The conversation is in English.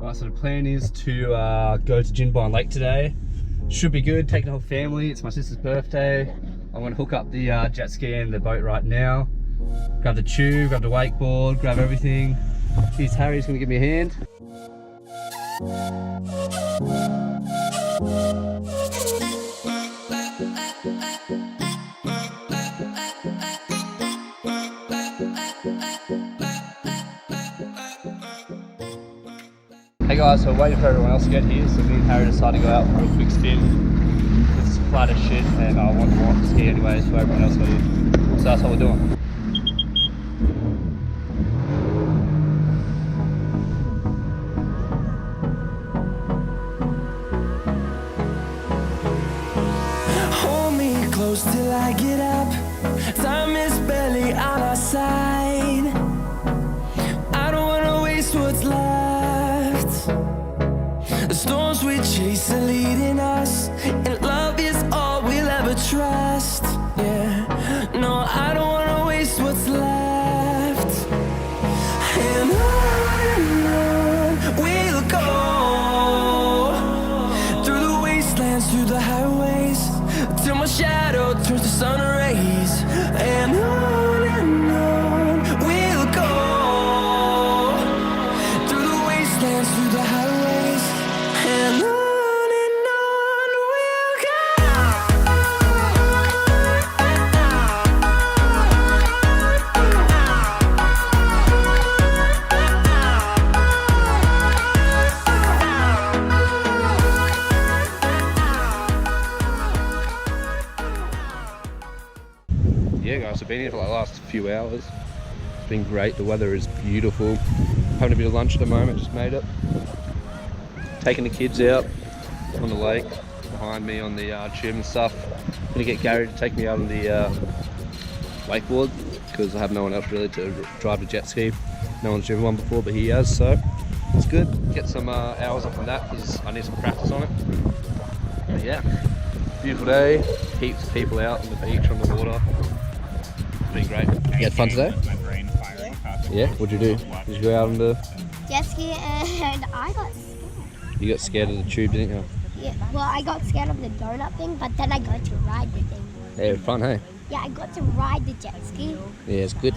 Right, so the plan is to go to Jindabyne Lake today. Should be good, take the whole family. It's my sister's birthday. I'm gonna hook up the jet ski and the boat right now. Grab the tube, grab the wakeboard, grab everything. Here's Harry's gonna give me a hand. Hey guys, so we're waiting for everyone else to get here, so me and Harry decided to go out for a quick spin. It's flat as shit and I want to walk to ski anyway, so everyone else got here. So that's what we're doing. Hold me close till I get up. Time is barely on our side. I don't wanna waste what's left. The storms we chase are leading us, and love is all we'll ever trust. Yeah, no, I don't wanna waste what's left. And on we'll go, through the wastelands, through the highways, till my shadow turns to sun rays. And on we'll go, through the wastelands, through the highways, and on we'll go. Yeah guys, I've been here for like the last few hours. It's been great, the weather is beautiful. Having a bit of lunch at the moment, just made it. Taking the kids out on the lake, behind me on the tube and stuff. I'm gonna get Gary to take me out on the wakeboard, because I have no one else really to drive a jet ski. No one's driven one before, but he has, so it's good. Get some hours up on that, because I need some practice on it. But yeah, beautiful day, heaps of people out on the beach, on the water. It's been great. You had fun today? Yeah, what'd you do? Did you go out on the jet ski and I got scared. You got scared of the tube, didn't you? Yeah, well, I got scared of the donut thing, but then I got to ride the thing. Yeah, it was fun, hey? Yeah, I got to ride the jet ski. Yeah, it's good.